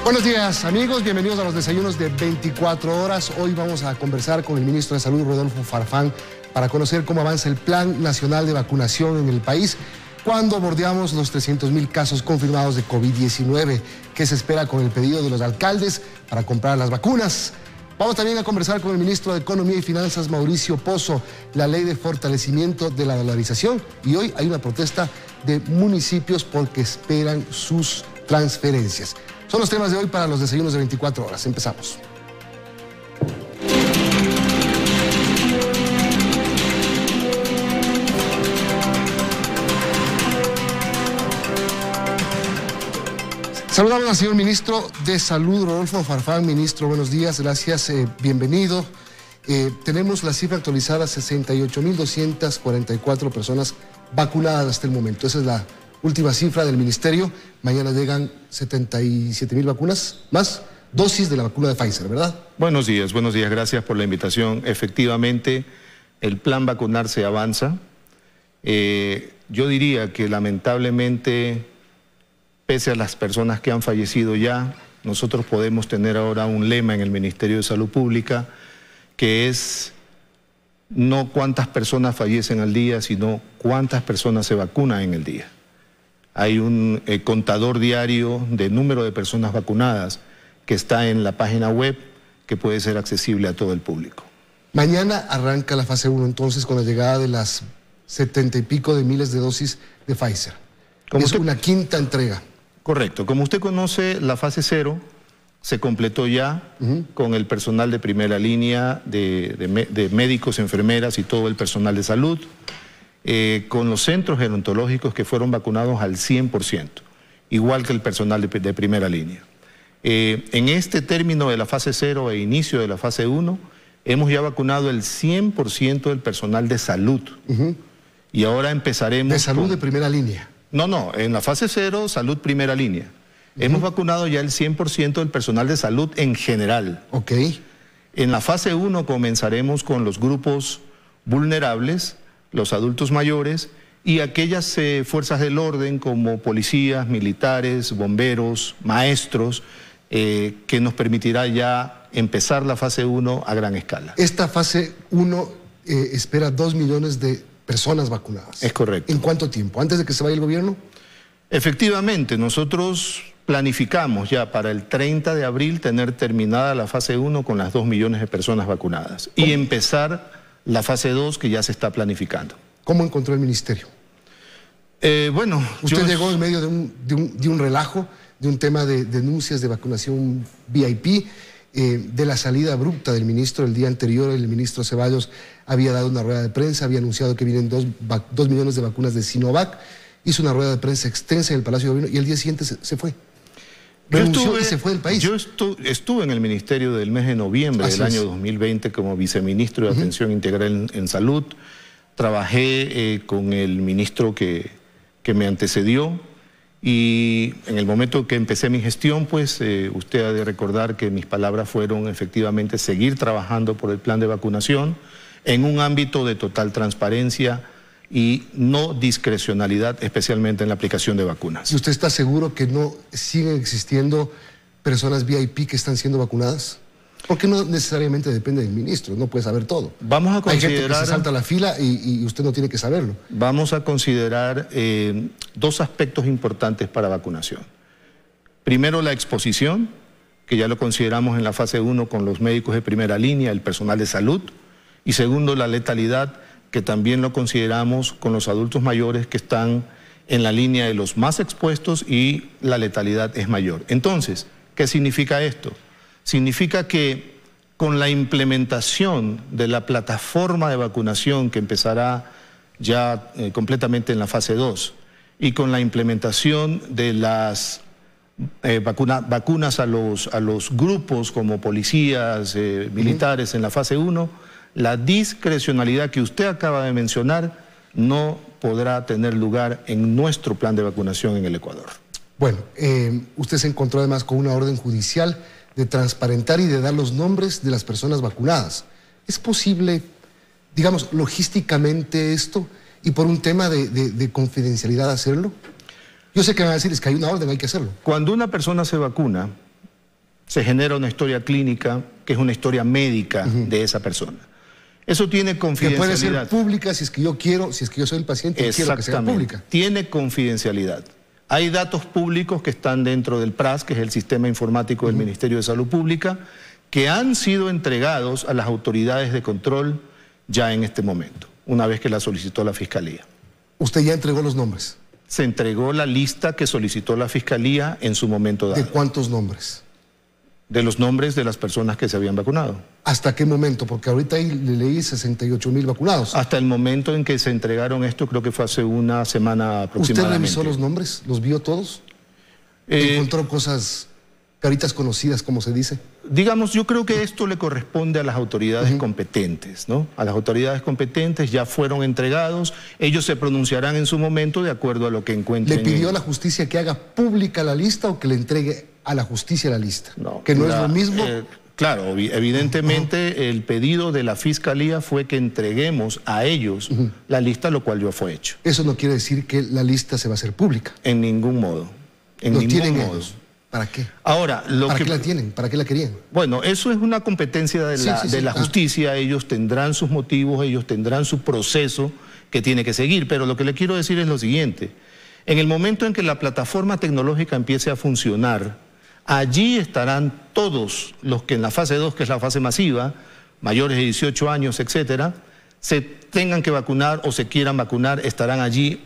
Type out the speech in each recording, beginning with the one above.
Buenos días, amigos, bienvenidos a los desayunos de 24 horas. Hoy vamos a conversar con el ministro de Salud, Rodolfo Farfán, para conocer cómo avanza el Plan Nacional de Vacunación en el país, cuando bordeamos los 300.000 casos confirmados de COVID-19, qué se espera con el pedido de los alcaldes para comprar las vacunas. Vamos también a conversar con el ministro de Economía y Finanzas, Mauricio Pozo, la ley de fortalecimiento de la dolarización, y hoy hay una protesta de municipios porque esperan sus transferencias. Son los temas de hoy para los desayunos de 24 horas. Empezamos. Saludamos al señor ministro de Salud, Rodolfo Farfán. Ministro, buenos días, gracias, bienvenido. Tenemos la cifra actualizada, 68.244 personas vacunadas hasta el momento. Esa es la última cifra del ministerio. Mañana llegan 77.000 vacunas más, dosis de la vacuna de Pfizer, ¿verdad? Buenos días, gracias por la invitación. Efectivamente, el plan vacunarse avanza. Yo diría que lamentablemente, pese a las personas que han fallecido ya, nosotros podemos tener ahora un lema en el Ministerio de Salud Pública, que es no cuántas personas fallecen al día, sino cuántas personas se vacunan en el día. Hay un contador diario de número de personas vacunadas que está en la página web, que puede ser accesible a todo el público. Mañana arranca la fase 1, entonces, con la llegada de las 70 y pico de miles de dosis de Pfizer. Es una quinta entrega. Correcto. Como usted conoce, la fase 0 se completó ya con el personal de primera línea, de médicos, enfermeras y todo el personal de salud, con los centros gerontológicos que fueron vacunados al 100%, igual que el personal de primera línea. En este término de la fase 0 e inicio de la fase 1, hemos ya vacunado el 100% del personal de salud. Y ahora empezaremos... ¿De salud de primera línea? No, en la fase 0, salud primera línea. Hemos vacunado ya el 100% del personal de salud en general. Ok. En la fase 1 comenzaremos con los grupos vulnerables, los adultos mayores y aquellas fuerzas del orden como policías, militares, bomberos, maestros, que nos permitirá ya empezar la fase 1 a gran escala. Esta fase 1 espera 2 millones de personas vacunadas. Es correcto. ¿En cuánto tiempo? ¿Antes de que se vaya el gobierno? Efectivamente, nosotros planificamos ya para el 30 de abril tener terminada la fase 1 con las 2 millones de personas vacunadas y empezar la fase 2 que ya se está planificando. ¿Cómo encontró el ministerio? Usted llegó en medio de un relajo, de un tema de denuncias de vacunación VIP, de la salida abrupta del ministro. El día anterior el ministro Ceballos había dado una rueda de prensa, había anunciado que vienen 2 millones de vacunas de Sinovac, hizo una rueda de prensa extensa en el Palacio de Gobierno y el día siguiente se fue. Renunció y se fue del país. Yo estuve en el ministerio del mes de noviembre del año 2020 como viceministro de Atención Integral en Salud. Trabajé con el ministro que me antecedió y en el momento que empecé mi gestión, pues usted ha de recordar que mis palabras fueron efectivamente seguir trabajando por el plan de vacunación en un ámbito de total transparencia y no discrecionalidad, especialmente en la aplicación de vacunas. ¿Y usted está seguro que no siguen existiendo personas VIP que están siendo vacunadas? Porque no necesariamente depende del ministro, no puede saber todo. Vamos a considerar... Hay gente que se salta la fila y usted no tiene que saberlo. Vamos a considerar 2 aspectos importantes para vacunación. Primero, la exposición, que ya lo consideramos en la fase 1 con los médicos de primera línea, el personal de salud. Y segundo, la letalidad, que también lo consideramos con los adultos mayores que están en la línea de los más expuestos y la letalidad es mayor. Entonces, ¿qué significa esto? Significa que con la implementación de la plataforma de vacunación que empezará ya completamente en la fase 2 y con la implementación de las vacunas a los grupos como policías, militares en la fase 1, la discrecionalidad que usted acaba de mencionar no podrá tener lugar en nuestro plan de vacunación en el Ecuador. Bueno, usted se encontró además con una orden judicial de transparentar y de dar los nombres de las personas vacunadas. ¿Es posible, digamos, logísticamente esto y por un tema de confidencialidad hacerlo? Yo sé que van a decir, es que hay una orden, hay que hacerlo. Cuando una persona se vacuna, se genera una historia clínica que es una historia médica de esa persona. Eso tiene confidencialidad. Que puede ser pública si es que yo quiero, si es que yo soy el paciente y quiero que sea pública. Tiene confidencialidad. Hay datos públicos que están dentro del PRAS, que es el sistema informático del Ministerio de Salud Pública, que han sido entregados a las autoridades de control ya en este momento, una vez que la solicitó la Fiscalía. ¿Usted ya entregó los nombres? Se entregó la lista que solicitó la Fiscalía en su momento dado. ¿De cuántos nombres? De los nombres de las personas que se habían vacunado. ¿Hasta qué momento? Porque ahorita ahí le leí 68,000 vacunados. Hasta el momento en que se entregaron esto, creo que fue hace una semana aproximadamente. ¿Usted revisó los nombres? ¿Los vio todos? ¿Encontró cosas, caritas conocidas, como se dice? Digamos, yo creo que esto le corresponde a las autoridades competentes, ¿no? A las autoridades competentes ya fueron entregados, ellos se pronunciarán en su momento de acuerdo a lo que encuentren. ¿Le pidió a la justicia que haga pública la lista o que le entregue a la justicia la lista? No, que no es lo mismo. Claro, evidentemente el pedido de la Fiscalía fue que entreguemos a ellos la lista, lo cual ya fue hecho. Eso no quiere decir que la lista se va a hacer pública. En ningún modo. En ningún modo. Ellos. ¿Para qué? Ahora, ¿Para qué la tienen? ¿Para qué la querían? Bueno, eso es una competencia de la justicia. Ellos tendrán sus motivos, ellos tendrán su proceso que tiene que seguir. Pero lo que le quiero decir es lo siguiente. En el momento en que la plataforma tecnológica empiece a funcionar, allí estarán todos los que en la fase 2, que es la fase masiva, mayores de 18 años, etcétera, se tengan que vacunar o se quieran vacunar, estarán allí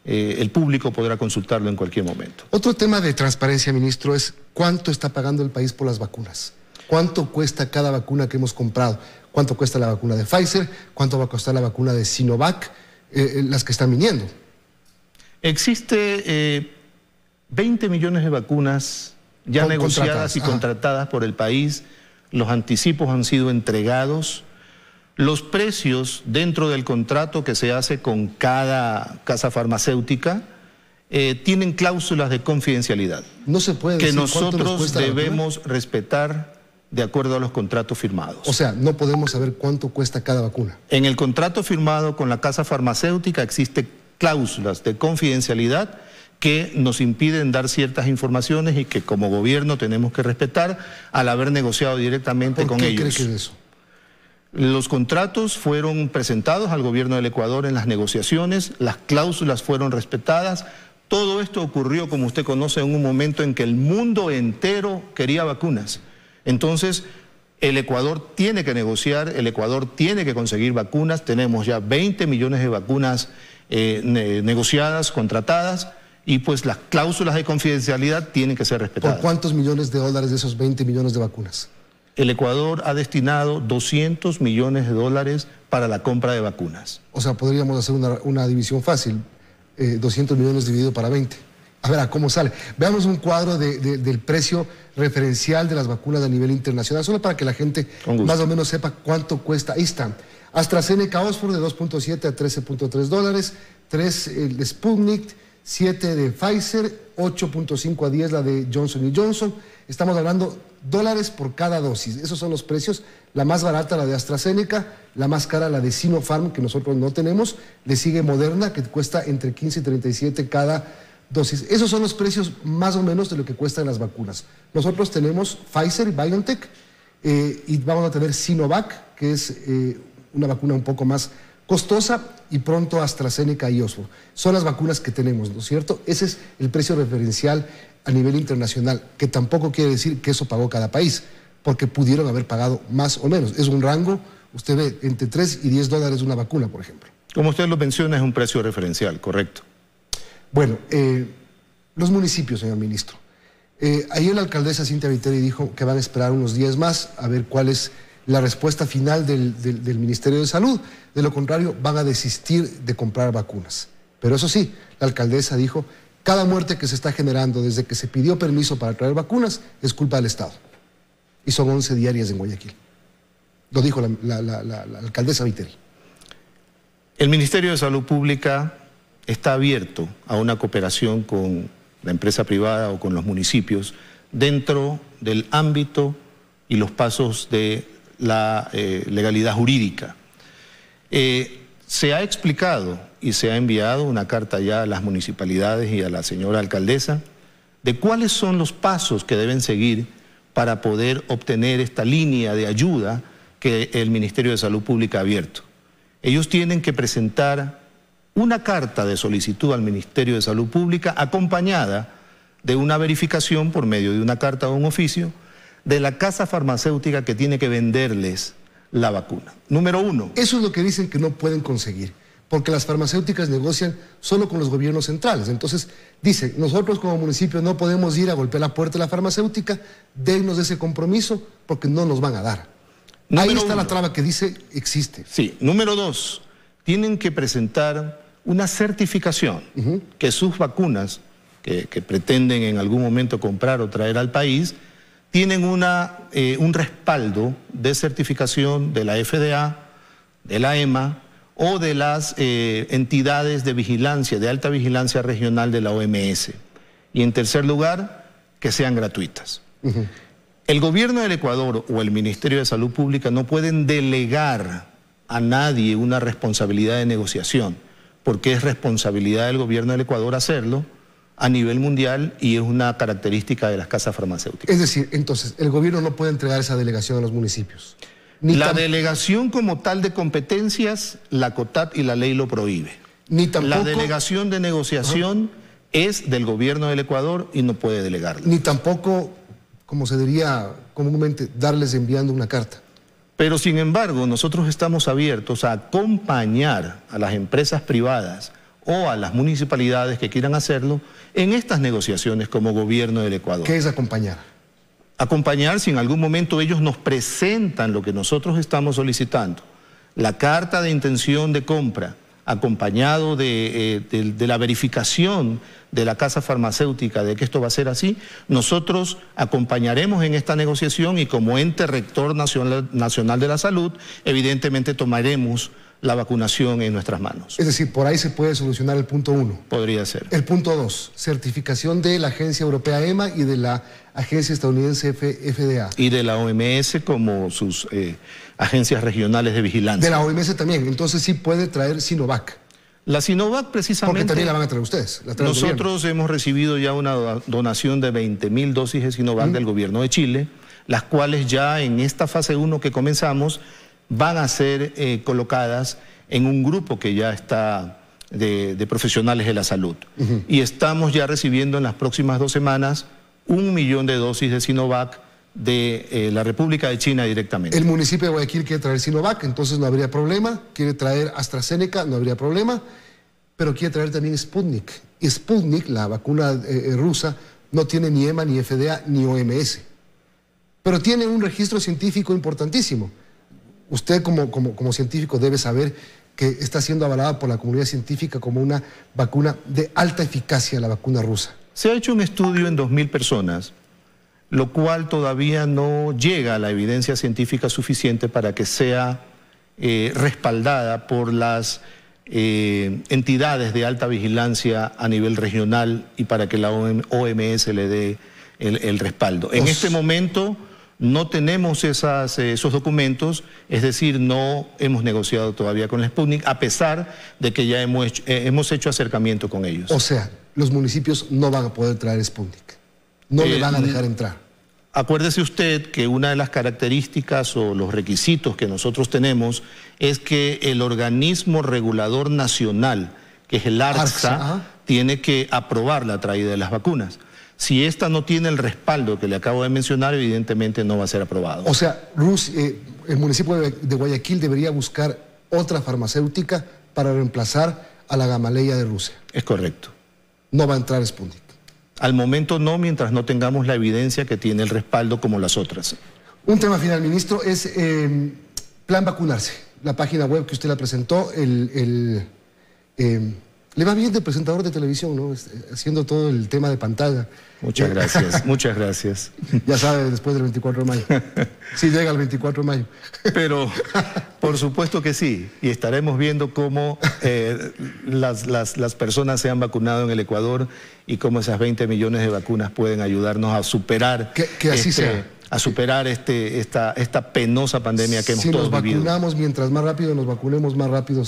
el público podrá consultarlo en cualquier momento. Otro tema de transparencia, ministro, es cuánto está pagando el país por las vacunas. ¿Cuánto cuesta cada vacuna que hemos comprado? ¿Cuánto cuesta la vacuna de Pfizer? ¿Cuánto va a costar la vacuna de Sinovac? Las que están viniendo. Existe 20 millones de vacunas ya negociadas y contratadas por el país. Los anticipos han sido entregados. Los precios dentro del contrato que se hace con cada casa farmacéutica tienen cláusulas de confidencialidad. No se puede decir que nosotros debemos respetar de acuerdo a los contratos firmados. O sea, no podemos saber cuánto cuesta cada vacuna. En el contrato firmado con la casa farmacéutica existen cláusulas de confidencialidad que nos impiden dar ciertas informaciones y que como gobierno tenemos que respetar al haber negociado directamente con ellos. ¿Por qué cree que es eso? Los contratos fueron presentados al gobierno del Ecuador en las negociaciones, las cláusulas fueron respetadas. Todo esto ocurrió, como usted conoce, en un momento en que el mundo entero quería vacunas. Entonces, el Ecuador tiene que negociar, el Ecuador tiene que conseguir vacunas. Tenemos ya 20 millones de vacunas negociadas, contratadas, y pues las cláusulas de confidencialidad tienen que ser respetadas. ¿Por cuántos millones de dólares de esos 20 millones de vacunas? El Ecuador ha destinado 200 millones de dólares para la compra de vacunas. O sea, podríamos hacer una división fácil, 200 millones dividido para 20. A ver, ¿a cómo sale? Veamos un cuadro del precio referencial de las vacunas a nivel internacional, solo para que la gente más o menos sepa cuánto cuesta. Ahí está. AstraZeneca Oxford de 2.7 a 13.3 dólares, 3 el Sputnik, 7 de Pfizer, 8.5 a 10 la de Johnson & Johnson. Estamos hablando dólares por cada dosis. Esos son los precios. La más barata, la de AstraZeneca, la más cara, la de Sinopharm, que nosotros no tenemos. Le sigue Moderna, que cuesta entre 15 y 37 cada dosis. Esos son los precios más o menos de lo que cuestan las vacunas. Nosotros tenemos Pfizer y BioNTech y vamos a tener Sinovac, que es una vacuna un poco más costosa, y pronto AstraZeneca y Oxford. Son las vacunas que tenemos, ¿no es cierto? Ese es el precio referencial a nivel internacional, que tampoco quiere decir que eso pagó cada país, porque pudieron haber pagado más o menos. Es un rango, usted ve, entre 3 y 10 dólares una vacuna, por ejemplo. Como usted lo menciona, es un precio referencial, correcto. Bueno, los municipios, señor ministro. Ayer la alcaldesa Cintia Viteri dijo que van a esperar unos días más a ver cuál es la respuesta final del Ministerio de Salud. De lo contrario, van a desistir de comprar vacunas. Pero eso sí, la alcaldesa dijo, cada muerte que se está generando desde que se pidió permiso para traer vacunas es culpa del Estado. Y son 11 diarias en Guayaquil. Lo dijo la alcaldesa Viteri. El Ministerio de Salud Pública está abierto a una cooperación con la empresa privada o con los municipios dentro del ámbito y los pasos de la legalidad jurídica. Se ha explicado y se ha enviado una carta ya a las municipalidades y a la señora alcaldesa de cuáles son los pasos que deben seguir para poder obtener esta línea de ayuda que el Ministerio de Salud Pública ha abierto. Ellos tienen que presentar una carta de solicitud al Ministerio de Salud Pública acompañada de una verificación por medio de una carta o un oficio de la casa farmacéutica que tiene que venderles la vacuna. Número 1. Eso es lo que dicen que no pueden conseguir, porque las farmacéuticas negocian solo con los gobiernos centrales. Entonces, dicen, nosotros como municipio no podemos ir a golpear la puerta de la farmacéutica, dennos ese compromiso porque no nos van a dar. Ahí está la traba que dice existe. Sí. Número 2, tienen que presentar una certificación que sus vacunas que pretenden en algún momento comprar o traer al país tienen un respaldo de certificación de la FDA, de la EMA o de las entidades de vigilancia, de alta vigilancia regional de la OMS. Y en tercer lugar, que sean gratuitas. El gobierno del Ecuador o el Ministerio de Salud Pública no pueden delegar a nadie una responsabilidad de negociación, porque es responsabilidad del gobierno del Ecuador hacerlo a nivel mundial y es una característica de las casas farmacéuticas. Es decir, entonces, el gobierno no puede entregar esa delegación a los municipios. La delegación como tal de competencias, la COTAT y la ley lo prohíbe. Ni tampoco... La delegación de negociación es del gobierno del Ecuador y no puede delegarla. Ni tampoco, como se diría comúnmente, darles enviando una carta. Pero sin embargo, nosotros estamos abiertos a acompañar a las empresas privadas o a las municipalidades que quieran hacerlo en estas negociaciones como gobierno del Ecuador. ¿Qué es acompañar? Acompañar si en algún momento ellos nos presentan lo que nosotros estamos solicitando, la carta de intención de compra, acompañado de la verificación de la casa farmacéutica de que esto va a ser así, nosotros acompañaremos en esta negociación y como ente rector nacional de la salud, evidentemente tomaremos la vacunación en nuestras manos. Es decir, por ahí se puede solucionar el punto 1. Podría ser. El punto 2, certificación de la Agencia Europea EMA y de la Agencia Estadounidense FDA. Y de la OMS como sus agencias regionales de vigilancia. De la OMS también, entonces sí puede traer Sinovac. La Sinovac precisamente... Porque también la van a traer ustedes. Nosotros hemos recibido ya una donación de 20.000 dosis de Sinovac del gobierno de Chile, las cuales ya en esta fase 1 que comenzamos van a ser colocadas en un grupo que ya está de profesionales de la salud. Y estamos ya recibiendo en las próximas 2 semanas 1 millón de dosis de Sinovac de la República de China directamente. El municipio de Guayaquil quiere traer Sinovac, entonces no habría problema. Quiere traer AstraZeneca, no habría problema. Pero quiere traer también Sputnik. Y Sputnik, la vacuna rusa, no tiene ni EMA, ni FDA, ni OMS. Pero tiene un registro científico importantísimo. Usted como científico debe saber que está siendo avalada por la comunidad científica como una vacuna de alta eficacia, la vacuna rusa. Se ha hecho un estudio en 2.000 personas, lo cual todavía no llega a la evidencia científica suficiente para que sea respaldada por las entidades de alta vigilancia a nivel regional y para que la OMS le dé el respaldo. En este momento no tenemos esos documentos, es decir, no hemos negociado todavía con el Sputnik, a pesar de que ya hemos hecho acercamiento con ellos. O sea, los municipios no van a poder traer Sputnik, no le van a dejar entrar. Acuérdese usted que una de las características o los requisitos que nosotros tenemos es que el organismo regulador nacional, que es el ARSA, tiene que aprobar la traída de las vacunas. Si esta no tiene el respaldo que le acabo de mencionar, evidentemente no va a ser aprobado. O sea, el municipio de Guayaquil debería buscar otra farmacéutica para reemplazar a la Gamaleya de Rusia. Es correcto. No va a entrar Sputnik. Al momento no, mientras no tengamos la evidencia que tiene el respaldo como las otras. Un tema final, ministro, es Plan Vacunarse. La página web que usted la presentó, le va bien de presentador de televisión, ¿no? Haciendo todo el tema de pantalla. Muchas gracias, muchas gracias. Ya sabe, después del 24 de mayo. Sí llega el 24 de mayo. Pero, por supuesto que sí. Y estaremos viendo cómo las personas se han vacunado en el Ecuador y cómo esas 20 millones de vacunas pueden ayudarnos a superar... Que así sea. A superar esta penosa pandemia que hemos todos vivido. Si nos vacunamos, mientras más rápido nos vacunemos, más rápido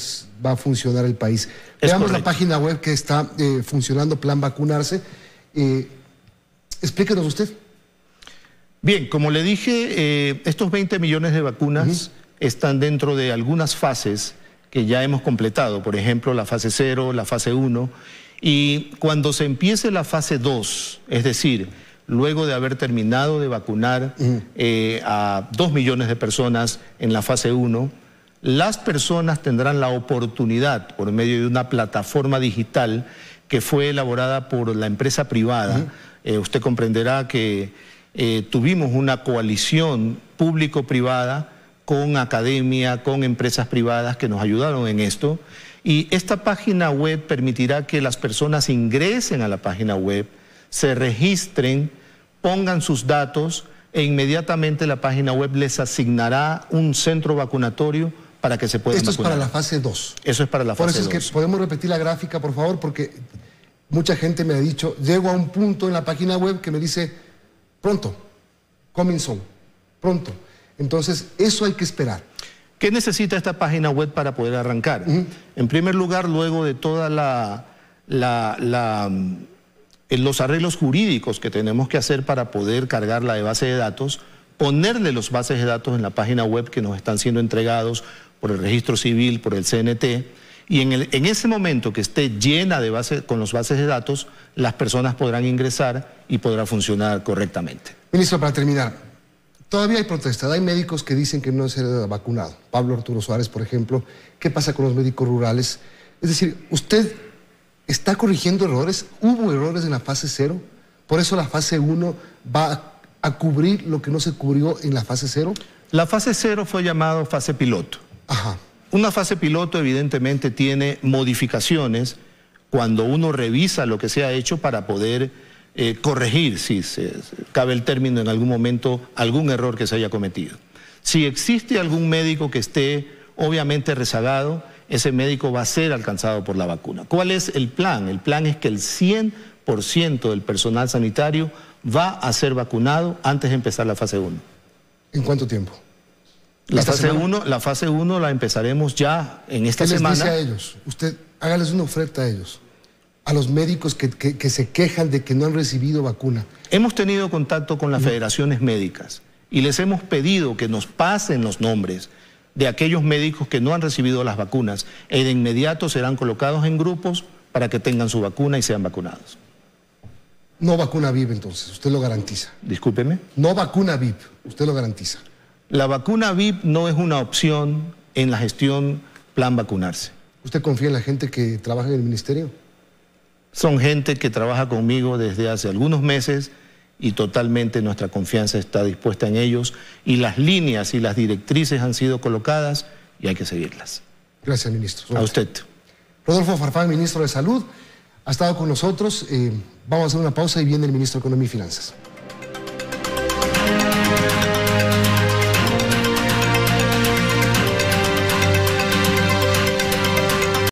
va a funcionar el país. Veamos la página web que está funcionando, Plan Vacunarse. Explíquenos usted. Bien, como le dije, estos 20 millones de vacunas están dentro de algunas fases que ya hemos completado, por ejemplo, la fase 0, la fase 1, y cuando se empiece la fase 2, es decir, luego de haber terminado de vacunar a 2 millones de personas en la fase 1, las personas tendrán la oportunidad, por medio de una plataforma digital que fue elaborada por la empresa privada. Usted comprenderá que tuvimos una coalición público-privada con academia, con empresas privadas que nos ayudaron en esto. Y esta página web permitirá que las personas ingresen a la página web, se registren, pongan sus datos e inmediatamente la página web les asignará un centro vacunatorio para que se puedan vacunar. Esto es para la fase 2. Eso es para la fase 2. Por eso es que podemos repetir la gráfica, por favor, porque mucha gente me ha dicho, llego a un punto en la página web que me dice, pronto, coming soon, pronto. Entonces, eso hay que esperar. ¿Qué necesita esta página web para poder arrancar? En primer lugar, luego de toda los arreglos jurídicos que tenemos que hacer para poder cargarla de base de datos, ponerle los bases de datos en la página web que nos están siendo entregados por el registro civil, por el CNT, y en ese momento que esté llena de con los bases de datos, las personas podrán ingresar y podrá funcionar correctamente. Ministro, para terminar, todavía hay protestas, hay médicos que dicen que no es vacunado. Pablo Arturo Suárez, por ejemplo. ¿Qué pasa con los médicos rurales? Es decir, ¿usted está corrigiendo errores? ¿Hubo errores en la fase 0? ¿Por eso la fase 1 va a cubrir lo que no se cubrió en la fase 0? La fase 0 fue llamada fase piloto. Ajá. Una fase piloto evidentemente tiene modificaciones cuando uno revisa lo que se ha hecho para poder corregir, si cabe el término en algún momento, algún error que se haya cometido. Si existe algún médico que esté obviamente rezagado, ese médico va a ser alcanzado por la vacuna. ¿Cuál es el plan? El plan es que el 100% del personal sanitario va a ser vacunado antes de empezar la fase 1. ¿En cuánto tiempo? La fase 1 la empezaremos ya en esta semana. ¿Qué les dice a ellos? Usted, hágales una oferta a ellos, a los médicos que se quejan de que no han recibido vacuna. Hemos tenido contacto con las federaciones médicas y les hemos pedido que nos pasen los nombres de aquellos médicos que no han recibido las vacunas e de inmediato serán colocados en grupos para que tengan su vacuna y sean vacunados. No vacuna VIP, entonces, usted lo garantiza. Discúlpeme. No vacuna VIP, usted lo garantiza. La vacuna VIP no es una opción en la gestión plan vacunarse. ¿Usted confía en la gente que trabaja en el ministerio? Son gente que trabaja conmigo desde hace algunos meses y totalmente nuestra confianza está dispuesta en ellos y las líneas y las directrices han sido colocadas y hay que seguirlas. Gracias, ministro. A usted. Rodolfo Farfán, ministro de Salud, ha estado con nosotros. Vamos a hacer una pausa y viene el ministro de Economía y Finanzas.